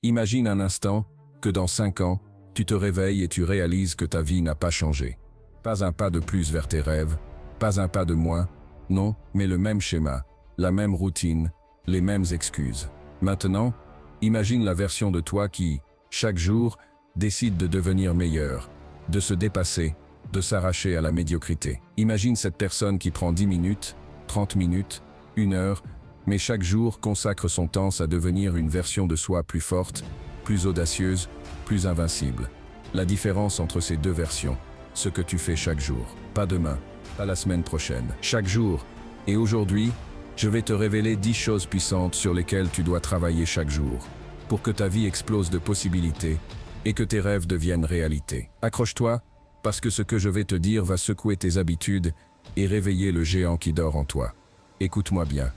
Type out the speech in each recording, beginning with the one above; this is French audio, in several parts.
Imagine un instant que dans 5 ans, tu te réveilles et tu réalises que ta vie n'a pas changé. Pas un pas de plus vers tes rêves, pas un pas de moins, non, mais le même schéma, la même routine, les mêmes excuses. Maintenant, imagine la version de toi qui, chaque jour, décide de devenir meilleur, de se dépasser, de s'arracher à la médiocrité. Imagine cette personne qui prend 10 minutes, 30 minutes, 1 heure, mais chaque jour consacre son temps à devenir une version de soi plus forte, plus audacieuse, plus invincible. La différence entre ces deux versions, ce que tu fais chaque jour, pas demain, pas la semaine prochaine, chaque jour. Et aujourd'hui, je vais te révéler 10 choses puissantes sur lesquelles tu dois travailler chaque jour, pour que ta vie explose de possibilités et que tes rêves deviennent réalité. Accroche-toi, parce que ce que je vais te dire va secouer tes habitudes et réveiller le géant qui dort en toi. Écoute-moi bien.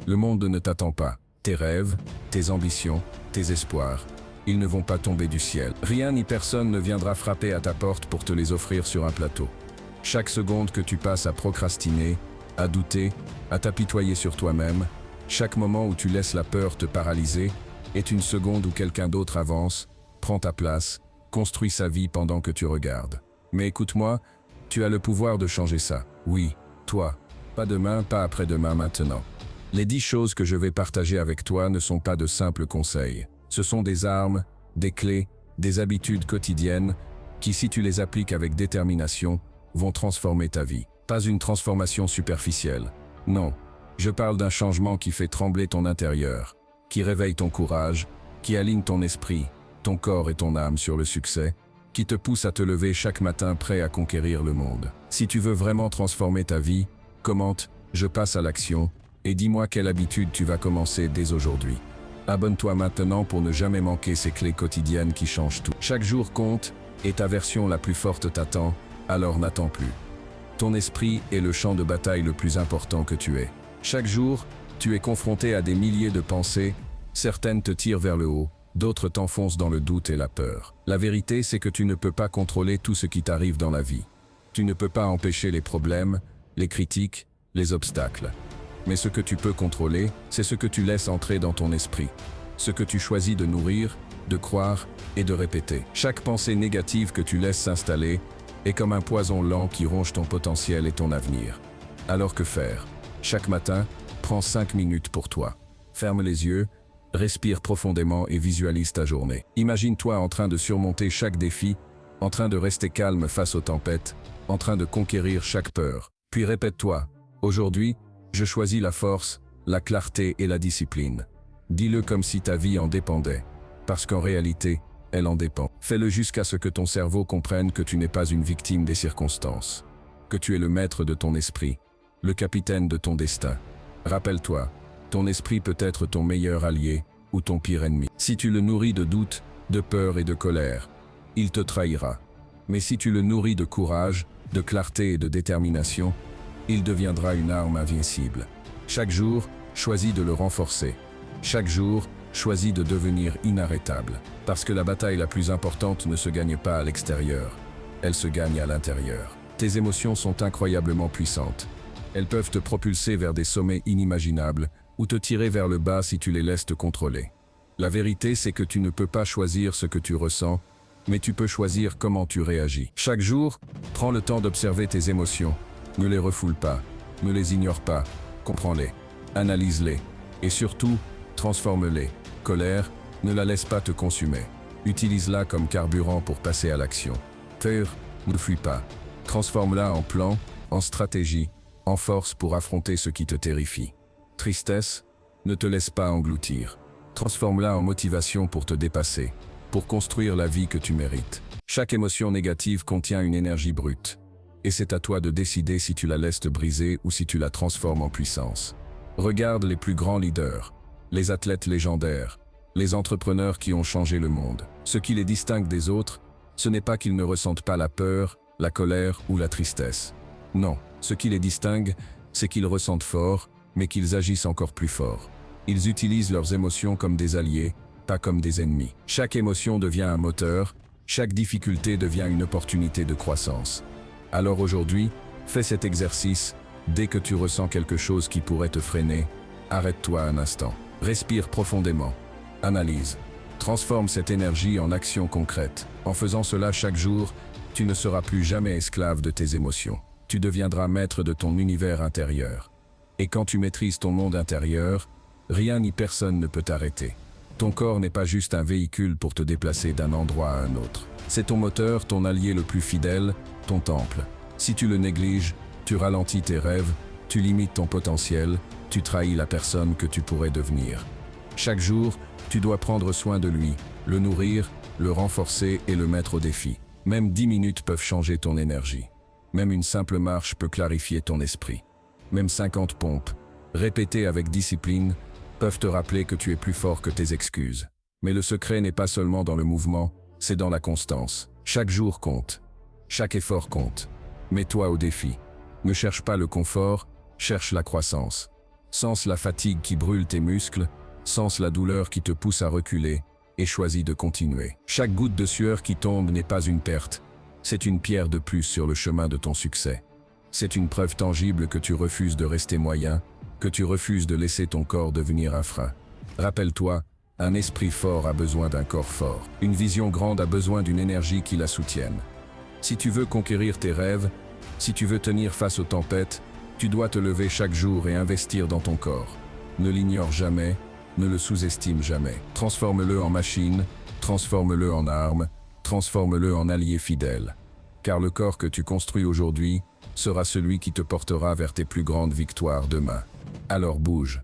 Le monde ne t'attend pas. Tes rêves, tes ambitions, tes espoirs, ils ne vont pas tomber du ciel. Rien ni personne ne viendra frapper à ta porte pour te les offrir sur un plateau. Chaque seconde que tu passes à procrastiner, à douter, à t'apitoyer sur toi-même, chaque moment où tu laisses la peur te paralyser, est une seconde où quelqu'un d'autre avance, prend ta place, construit sa vie pendant que tu regardes. Mais écoute-moi, tu as le pouvoir de changer ça. Oui, toi. Pas demain, pas après-demain, maintenant. Les 10 choses que je vais partager avec toi ne sont pas de simples conseils. Ce sont des armes, des clés, des habitudes quotidiennes qui, si tu les appliques avec détermination, vont transformer ta vie. Pas une transformation superficielle. Non, je parle d'un changement qui fait trembler ton intérieur, qui réveille ton courage, qui aligne ton esprit, ton corps et ton âme sur le succès, qui te pousse à te lever chaque matin prêt à conquérir le monde. Si tu veux vraiment transformer ta vie, commente « Je passe à l'action » et dis-moi quelle habitude tu vas commencer dès aujourd'hui. Abonne-toi maintenant pour ne jamais manquer ces clés quotidiennes qui changent tout. Chaque jour compte et ta version la plus forte t'attend, alors n'attends plus. Ton esprit est le champ de bataille le plus important que tu aies. Chaque jour, tu es confronté à des milliers de pensées, certaines te tirent vers le haut, d'autres t'enfoncent dans le doute et la peur. La vérité, c'est que tu ne peux pas contrôler tout ce qui t'arrive dans la vie. Tu ne peux pas empêcher les problèmes, les critiques, les obstacles. Mais ce que tu peux contrôler, c'est ce que tu laisses entrer dans ton esprit. Ce que tu choisis de nourrir, de croire et de répéter. Chaque pensée négative que tu laisses s'installer est comme un poison lent qui ronge ton potentiel et ton avenir. Alors que faire? Chaque matin, prends 5 minutes pour toi. Ferme les yeux, respire profondément et visualise ta journée. Imagine-toi en train de surmonter chaque défi, en train de rester calme face aux tempêtes, en train de conquérir chaque peur. Puis répète-toi, aujourd'hui, je choisis la force, la clarté et la discipline. Dis-le comme si ta vie en dépendait, parce qu'en réalité, elle en dépend. Fais-le jusqu'à ce que ton cerveau comprenne que tu n'es pas une victime des circonstances, que tu es le maître de ton esprit, le capitaine de ton destin. Rappelle-toi, ton esprit peut être ton meilleur allié ou ton pire ennemi. Si tu le nourris de doute, de peur et de colère, il te trahira. Mais si tu le nourris de courage, de clarté et de détermination, il deviendra une arme invincible. Chaque jour, choisis de le renforcer. Chaque jour, choisis de devenir inarrêtable. Parce que la bataille la plus importante ne se gagne pas à l'extérieur, elle se gagne à l'intérieur. Tes émotions sont incroyablement puissantes. Elles peuvent te propulser vers des sommets inimaginables ou te tirer vers le bas si tu les laisses te contrôler. La vérité, c'est que tu ne peux pas choisir ce que tu ressens, mais tu peux choisir comment tu réagis. Chaque jour, prends le temps d'observer tes émotions. Ne les refoule pas, ne les ignore pas, comprends-les, analyse-les, et surtout, transforme-les. Colère, ne la laisse pas te consumer. Utilise-la comme carburant pour passer à l'action. Peur, ne fuis pas. Transforme-la en plan, en stratégie, en force pour affronter ce qui te terrifie. Tristesse, ne te laisse pas engloutir. Transforme-la en motivation pour te dépasser, pour construire la vie que tu mérites. Chaque émotion négative contient une énergie brute. Et c'est à toi de décider si tu la laisses te briser ou si tu la transformes en puissance. Regarde les plus grands leaders, les athlètes légendaires, les entrepreneurs qui ont changé le monde. Ce qui les distingue des autres, ce n'est pas qu'ils ne ressentent pas la peur, la colère ou la tristesse. Non, ce qui les distingue, c'est qu'ils ressentent fort, mais qu'ils agissent encore plus fort. Ils utilisent leurs émotions comme des alliés, pas comme des ennemis. Chaque émotion devient un moteur, chaque difficulté devient une opportunité de croissance. Alors aujourd'hui, fais cet exercice. Dès que tu ressens quelque chose qui pourrait te freiner, arrête-toi un instant. Respire profondément. Analyse. Transforme cette énergie en action concrète. En faisant cela chaque jour, tu ne seras plus jamais esclave de tes émotions. Tu deviendras maître de ton univers intérieur. Et quand tu maîtrises ton monde intérieur, rien ni personne ne peut t'arrêter. Ton corps n'est pas juste un véhicule pour te déplacer d'un endroit à un autre. C'est ton moteur, ton allié le plus fidèle, ton temple. Si tu le négliges, tu ralentis tes rêves, tu limites ton potentiel, tu trahis la personne que tu pourrais devenir. Chaque jour, tu dois prendre soin de lui, le nourrir, le renforcer et le mettre au défi. Même 10 minutes peuvent changer ton énergie. Même une simple marche peut clarifier ton esprit. Même 50 pompes, répétées avec discipline, peuvent te rappeler que tu es plus fort que tes excuses. Mais le secret n'est pas seulement dans le mouvement, c'est dans la constance. Chaque jour compte. Chaque effort compte. Mets-toi au défi. Ne cherche pas le confort, cherche la croissance. Sens la fatigue qui brûle tes muscles, sens la douleur qui te pousse à reculer, et choisis de continuer. Chaque goutte de sueur qui tombe n'est pas une perte, c'est une pierre de plus sur le chemin de ton succès. C'est une preuve tangible que tu refuses de rester moyen, que tu refuses de laisser ton corps devenir un frein. Rappelle-toi, un esprit fort a besoin d'un corps fort. Une vision grande a besoin d'une énergie qui la soutienne. Si tu veux conquérir tes rêves, si tu veux tenir face aux tempêtes, tu dois te lever chaque jour et investir dans ton corps. Ne l'ignore jamais, ne le sous-estime jamais. Transforme-le en machine, transforme-le en arme, transforme-le en allié fidèle. Car le corps que tu construis aujourd'hui sera celui qui te portera vers tes plus grandes victoires demain. Alors bouge,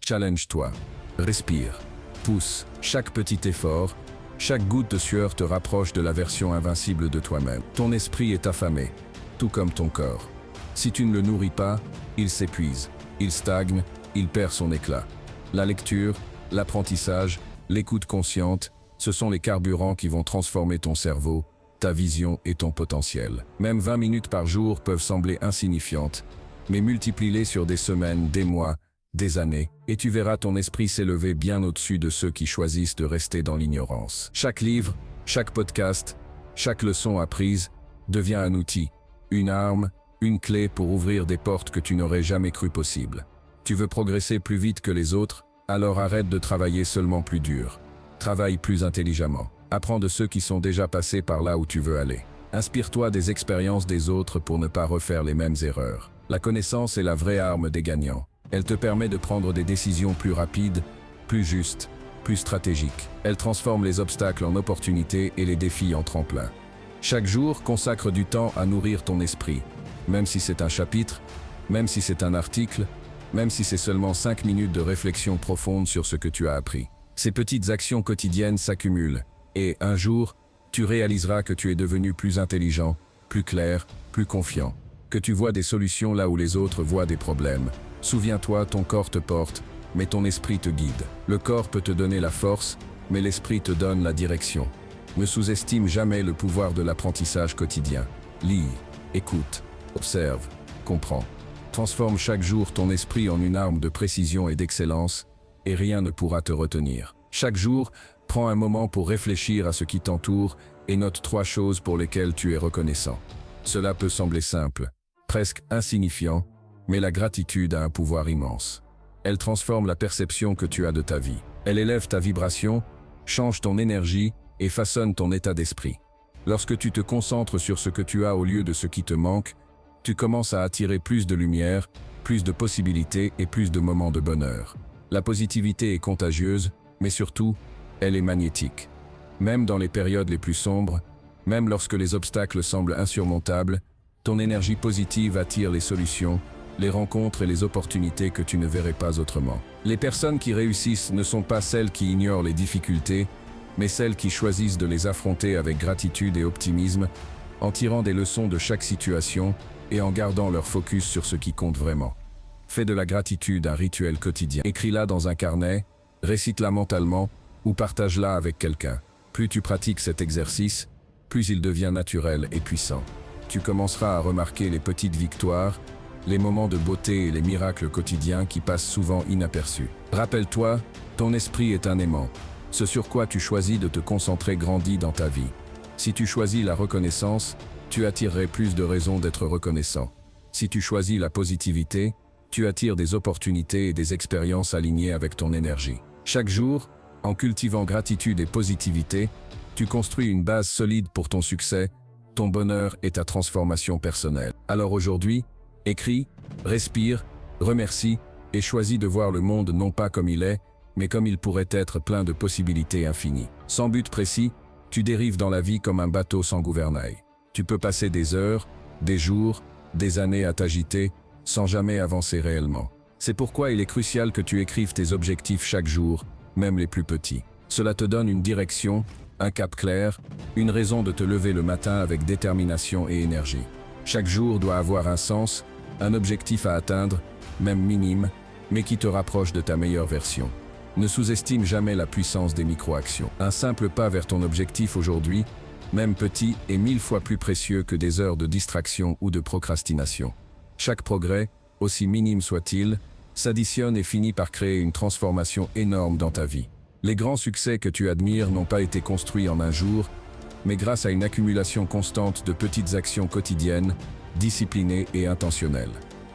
challenge-toi, respire, pousse. Chaque petit effort, chaque goutte de sueur te rapproche de la version invincible de toi-même. Ton esprit est affamé, tout comme ton corps. Si tu ne le nourris pas, il s'épuise, il stagne, il perd son éclat. La lecture, l'apprentissage, l'écoute consciente, ce sont les carburants qui vont transformer ton cerveau, ta vision et ton potentiel. Même 20 minutes par jour peuvent sembler insignifiantes, mais multiplie-les sur des semaines, des mois, des années, et tu verras ton esprit s'élever bien au-dessus de ceux qui choisissent de rester dans l'ignorance. Chaque livre, chaque podcast, chaque leçon apprise devient un outil, une arme, une clé pour ouvrir des portes que tu n'aurais jamais cru possibles. Tu veux progresser plus vite que les autres? Alors arrête de travailler seulement plus dur. Travaille plus intelligemment. Apprends de ceux qui sont déjà passés par là où tu veux aller. Inspire-toi des expériences des autres pour ne pas refaire les mêmes erreurs. La connaissance est la vraie arme des gagnants. Elle te permet de prendre des décisions plus rapides, plus justes, plus stratégiques. Elle transforme les obstacles en opportunités et les défis en tremplins. Chaque jour, consacre du temps à nourrir ton esprit. Même si c'est un chapitre, même si c'est un article, même si c'est seulement 5 minutes de réflexion profonde sur ce que tu as appris. Ces petites actions quotidiennes s'accumulent, et un jour, tu réaliseras que tu es devenu plus intelligent, plus clair, plus confiant, que tu vois des solutions là où les autres voient des problèmes. Souviens-toi, ton corps te porte, mais ton esprit te guide. Le corps peut te donner la force, mais l'esprit te donne la direction. Ne sous-estime jamais le pouvoir de l'apprentissage quotidien. Lis, écoute, observe, comprends. Transforme chaque jour ton esprit en une arme de précision et d'excellence, et rien ne pourra te retenir. Chaque jour, prends un moment pour réfléchir à ce qui t'entoure et note 3 choses pour lesquelles tu es reconnaissant. Cela peut sembler simple, presque insignifiant, mais la gratitude a un pouvoir immense. Elle transforme la perception que tu as de ta vie. Elle élève ta vibration, change ton énergie et façonne ton état d'esprit. Lorsque tu te concentres sur ce que tu as au lieu de ce qui te manque, tu commences à attirer plus de lumière, plus de possibilités et plus de moments de bonheur. La positivité est contagieuse, mais surtout, elle est magnétique. Même dans les périodes les plus sombres, même lorsque les obstacles semblent insurmontables, ton énergie positive attire les solutions, les rencontres et les opportunités que tu ne verrais pas autrement. Les personnes qui réussissent ne sont pas celles qui ignorent les difficultés, mais celles qui choisissent de les affronter avec gratitude et optimisme, en tirant des leçons de chaque situation et en gardant leur focus sur ce qui compte vraiment. Fais de la gratitude un rituel quotidien. Écris-la dans un carnet, récite-la mentalement ou partage-la avec quelqu'un. Plus tu pratiques cet exercice, plus il devient naturel et puissant. Tu commenceras à remarquer les petites victoires, les moments de beauté et les miracles quotidiens qui passent souvent inaperçus. Rappelle-toi, ton esprit est un aimant. Ce sur quoi tu choisis de te concentrer grandit dans ta vie. Si tu choisis la reconnaissance, tu attirerais plus de raisons d'être reconnaissant. Si tu choisis la positivité, tu attires des opportunités et des expériences alignées avec ton énergie. Chaque jour, En cultivant gratitude et positivité, tu construis une base solide pour ton succès, ton bonheur et ta transformation personnelle. Alors aujourd'hui, écris, respire, remercie et choisis de voir le monde non pas comme il est, mais comme il pourrait être plein de possibilités infinies. Sans but précis, tu dérives dans la vie comme un bateau sans gouvernail. Tu peux passer des heures, des jours, des années à t'agiter, sans jamais avancer réellement. C'est pourquoi il est crucial que tu écrives tes objectifs chaque jour, même les plus petits. Cela te donne une direction, un cap clair, une raison de te lever le matin avec détermination et énergie. Chaque jour doit avoir un sens, un objectif à atteindre, même minime, mais qui te rapproche de ta meilleure version. Ne sous-estime jamais la puissance des micro-actions. Un simple pas vers ton objectif aujourd'hui, même petit, est 1000 fois plus précieux que des heures de distraction ou de procrastination. Chaque progrès, aussi minime soit-il, s'additionne et finit par créer une transformation énorme dans ta vie. Les grands succès que tu admires n'ont pas été construits en un jour, mais grâce à une accumulation constante de petites actions quotidiennes, disciplinées et intentionnelles.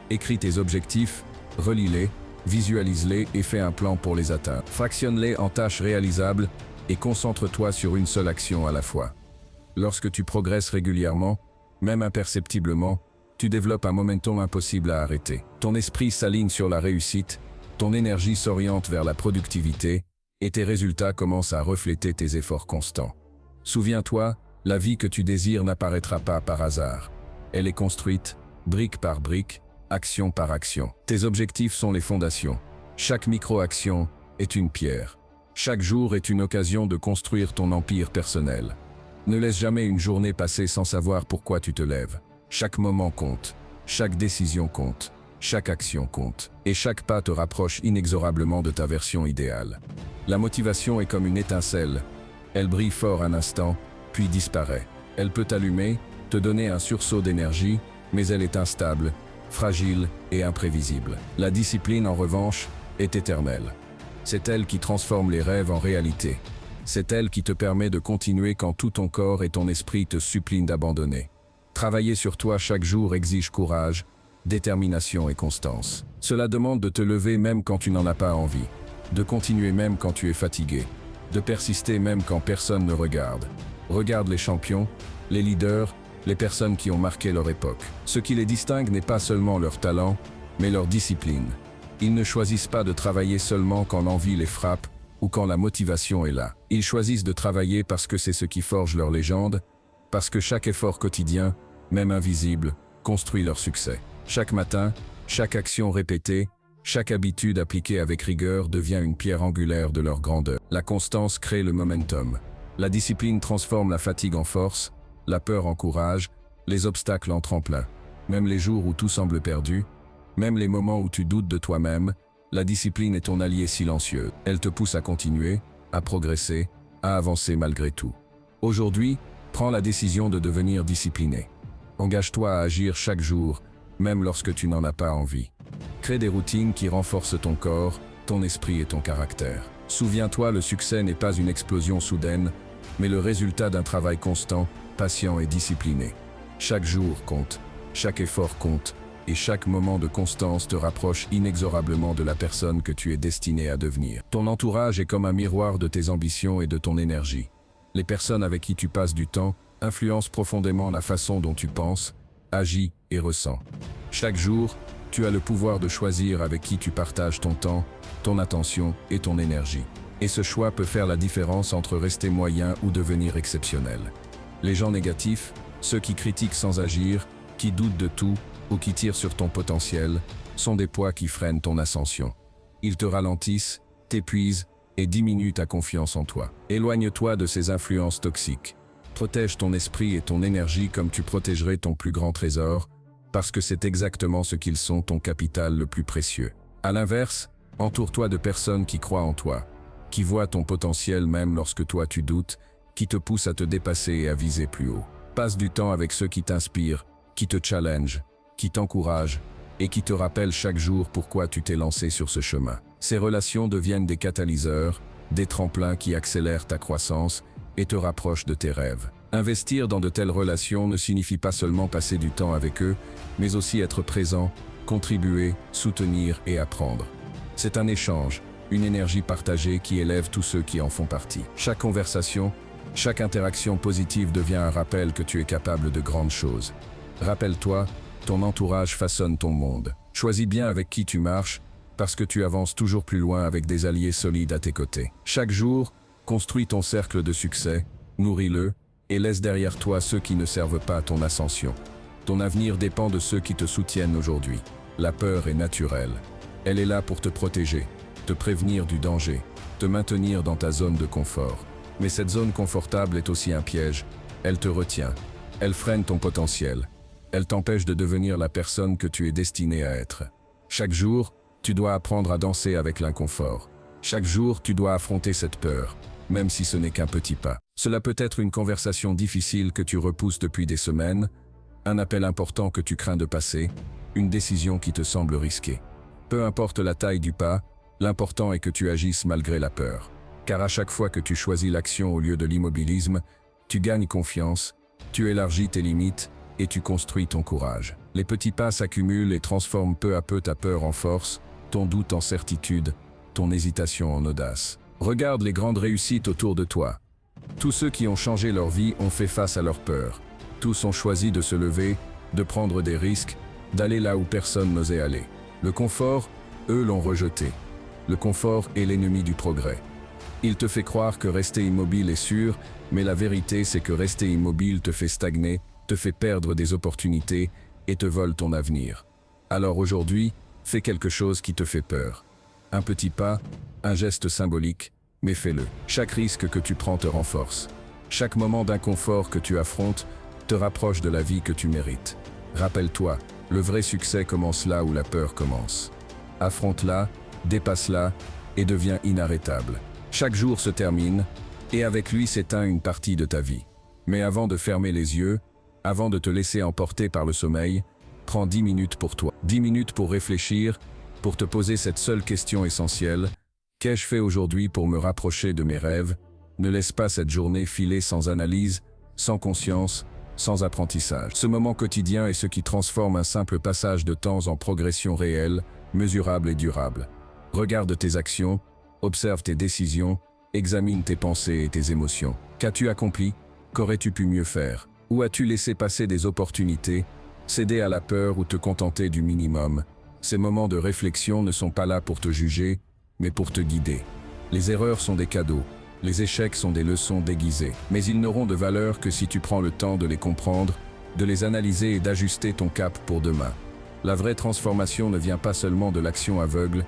Écris tes objectifs, relis-les, visualise-les et fais un plan pour les atteindre. Fractionne-les en tâches réalisables et concentre-toi sur une seule action à la fois. Lorsque tu progresses régulièrement, même imperceptiblement, tu développes un momentum impossible à arrêter. Ton esprit s'aligne sur la réussite, ton énergie s'oriente vers la productivité, et tes résultats commencent à refléter tes efforts constants. Souviens-toi, la vie que tu désires n'apparaîtra pas par hasard. Elle est construite, brique par brique, action par action. Tes objectifs sont les fondations. Chaque micro-action est une pierre. Chaque jour est une occasion de construire ton empire personnel. Ne laisse jamais une journée passer sans savoir pourquoi tu te lèves. Chaque moment compte, chaque décision compte, chaque action compte, et chaque pas te rapproche inexorablement de ta version idéale. La motivation est comme une étincelle. Elle brille fort un instant, puis disparaît. Elle peut t'allumer, te donner un sursaut d'énergie, mais elle est instable, fragile et imprévisible. La discipline, en revanche, est éternelle. C'est elle qui transforme les rêves en réalité. C'est elle qui te permet de continuer quand tout ton corps et ton esprit te supplient d'abandonner. Travailler sur toi chaque jour exige courage, détermination et constance. Cela demande de te lever même quand tu n'en as pas envie, de continuer même quand tu es fatigué, de persister même quand personne ne regarde. Regarde les champions, les leaders, les personnes qui ont marqué leur époque. Ce qui les distingue n'est pas seulement leur talent, mais leur discipline. Ils ne choisissent pas de travailler seulement quand l'envie les frappe ou quand la motivation est là. Ils choisissent de travailler parce que c'est ce qui forge leur légende, parce que chaque effort quotidien, même invisible, construit leur succès. Chaque matin, chaque action répétée, chaque habitude appliquée avec rigueur devient une pierre angulaire de leur grandeur. La constance crée le momentum. La discipline transforme la fatigue en force, la peur en courage, les obstacles en tremplin. Même les jours où tout semble perdu, même les moments où tu doutes de toi-même, la discipline est ton allié silencieux. Elle te pousse à continuer, à progresser, à avancer malgré tout. Aujourd'hui, prends la décision de devenir discipliné. Engage-toi à agir chaque jour, même lorsque tu n'en as pas envie. Crée des routines qui renforcent ton corps, ton esprit et ton caractère. Souviens-toi, le succès n'est pas une explosion soudaine, mais le résultat d'un travail constant, patient et discipliné. Chaque jour compte, chaque effort compte, et chaque moment de constance te rapproche inexorablement de la personne que tu es destiné à devenir. Ton entourage est comme un miroir de tes ambitions et de ton énergie. Les personnes avec qui tu passes du temps influencent profondément la façon dont tu penses, agis et ressens. Chaque jour, tu as le pouvoir de choisir avec qui tu partages ton temps, ton attention et ton énergie. Et ce choix peut faire la différence entre rester moyen ou devenir exceptionnel. Les gens négatifs, ceux qui critiquent sans agir, qui doutent de tout ou qui tirent sur ton potentiel, sont des poids qui freinent ton ascension. Ils te ralentissent, t'épuisent et diminuent ta confiance en toi. Éloigne-toi de ces influences toxiques. Protège ton esprit et ton énergie comme tu protégerais ton plus grand trésor, parce que c'est exactement ce qu'ils sont, ton capital le plus précieux. À l'inverse, entoure-toi de personnes qui croient en toi, qui voient ton potentiel même lorsque toi tu doutes, qui te poussent à te dépasser et à viser plus haut. Passe du temps avec ceux qui t'inspirent, qui te challengent, qui t'encouragent et qui te rappellent chaque jour pourquoi tu t'es lancé sur ce chemin. Ces relations deviennent des catalyseurs, des tremplins qui accélèrent ta croissance et te rapprochent de tes rêves. Investir dans de telles relations ne signifie pas seulement passer du temps avec eux, mais aussi être présent, contribuer, soutenir et apprendre. C'est un échange, une énergie partagée qui élève tous ceux qui en font partie. Chaque conversation, chaque interaction positive devient un rappel que tu es capable de grandes choses. Rappelle-toi, ton entourage façonne ton monde. Choisis bien avec qui tu marches, parce que tu avances toujours plus loin avec des alliés solides à tes côtés. Chaque jour, construis ton cercle de succès, nourris-le, et laisse derrière toi ceux qui ne servent pas à ton ascension. Ton avenir dépend de ceux qui te soutiennent aujourd'hui. La peur est naturelle. Elle est là pour te protéger, te prévenir du danger, te maintenir dans ta zone de confort. Mais cette zone confortable est aussi un piège. Elle te retient. Elle freine ton potentiel. Elle t'empêche de devenir la personne que tu es destiné à être. Chaque jour, tu dois apprendre à danser avec l'inconfort. Chaque jour, tu dois affronter cette peur, même si ce n'est qu'un petit pas. Cela peut être une conversation difficile que tu repousses depuis des semaines, un appel important que tu crains de passer, une décision qui te semble risquée. Peu importe la taille du pas, l'important est que tu agisses malgré la peur. Car à chaque fois que tu choisis l'action au lieu de l'immobilisme, tu gagnes confiance, tu élargis tes limites et tu construis ton courage. Les petits pas s'accumulent et transforment peu à peu ta peur en force, ton doute en certitude, ton hésitation en audace. Regarde les grandes réussites autour de toi. Tous ceux qui ont changé leur vie ont fait face à leur peur. Tous ont choisi de se lever, de prendre des risques, d'aller là où personne n'osait aller. Le confort, eux l'ont rejeté. Le confort est l'ennemi du progrès. Il te fait croire que rester immobile est sûr, mais la vérité c'est que rester immobile te fait stagner, te fait perdre des opportunités et te vole ton avenir. Alors aujourd'hui, fais quelque chose qui te fait peur. Un petit pas, un geste symbolique, mais fais-le. Chaque risque que tu prends te renforce. Chaque moment d'inconfort que tu affrontes te rapproche de la vie que tu mérites. Rappelle-toi, le vrai succès commence là où la peur commence. Affronte-la, dépasse-la et deviens inarrêtable. Chaque jour se termine, et avec lui s'éteint une partie de ta vie. Mais avant de fermer les yeux, avant de te laisser emporter par le sommeil, prends 10 minutes pour toi. 10 minutes pour réfléchir, pour te poser cette seule question essentielle. Qu'ai-je fait aujourd'hui pour me rapprocher de mes rêves? Ne laisse pas cette journée filer sans analyse, sans conscience, sans apprentissage. Ce moment quotidien est ce qui transforme un simple passage de temps en progression réelle, mesurable et durable. Regarde tes actions, observe tes décisions, examine tes pensées et tes émotions. Qu'as-tu accompli? Qu'aurais-tu pu mieux faire? Où as-tu laissé passer des opportunités, céder à la peur ou te contenter du minimum? Ces moments de réflexion ne sont pas là pour te juger, mais pour te guider. Les erreurs sont des cadeaux, les échecs sont des leçons déguisées, mais ils n'auront de valeur que si tu prends le temps de les comprendre, de les analyser et d'ajuster ton cap pour demain. La vraie transformation ne vient pas seulement de l'action aveugle,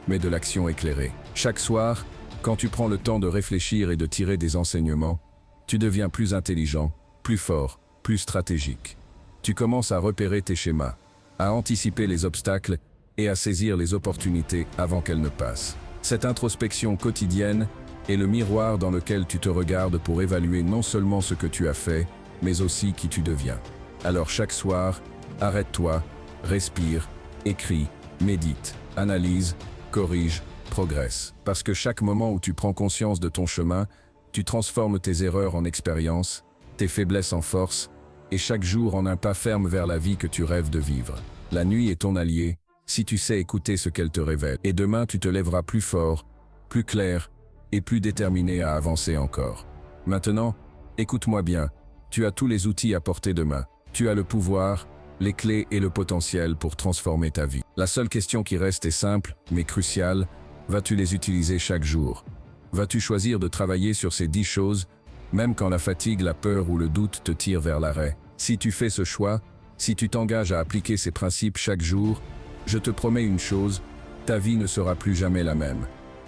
mais de l'action éclairée. Chaque soir, quand tu prends le temps de réfléchir et de tirer des enseignements, tu deviens plus intelligent, plus fort, plus stratégique. Tu commences à repérer tes schémas, à anticiper les obstacles et à saisir les opportunités avant qu'elles ne passent. Cette introspection quotidienne est le miroir dans lequel tu te regardes pour évaluer non seulement ce que tu as fait, mais aussi qui tu deviens. Alors chaque soir, arrête-toi, respire, écris, médite, analyse, corrige, progresse. Parce que chaque moment où tu prends conscience de ton chemin, tu transformes tes erreurs en expérience, tes faiblesses en force, et chaque jour en un pas ferme vers la vie que tu rêves de vivre. La nuit est ton allié, si tu sais écouter ce qu'elle te révèle. Et demain tu te lèveras plus fort, plus clair, et plus déterminé à avancer encore. Maintenant, écoute-moi bien, tu as tous les outils à portée de main. Tu as le pouvoir, les clés et le potentiel pour transformer ta vie. La seule question qui reste est simple, mais cruciale. Vas-tu les utiliser chaque jour? Vas-tu choisir de travailler sur ces 10 choses, même quand la fatigue, la peur ou le doute te tirent vers l'arrêt? Si tu fais ce choix, si tu t'engages à appliquer ces principes chaque jour, je te promets une chose, ta vie ne sera plus jamais la même.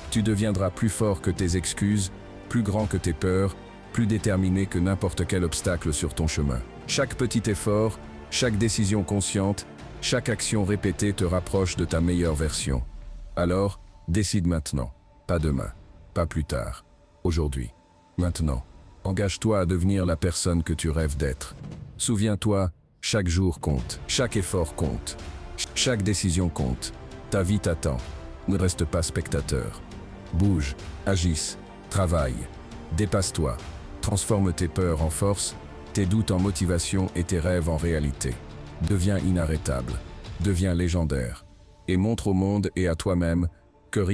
Tu deviendras plus fort que tes excuses, plus grand que tes peurs, plus déterminé que n'importe quel obstacle sur ton chemin. Chaque petit effort, chaque décision consciente, chaque action répétée te rapproche de ta meilleure version. Alors, décide maintenant, pas demain, pas plus tard, aujourd'hui, maintenant. Engage-toi à devenir la personne que tu rêves d'être. Souviens-toi, chaque jour compte, chaque effort compte, chaque décision compte. Ta vie t'attend. Ne reste pas spectateur. Bouge, agisse, travaille, dépasse-toi, transforme tes peurs en force, tes doutes en motivation et tes rêves en réalité. Deviens inarrêtable, deviens légendaire, et montre au monde et à toi-même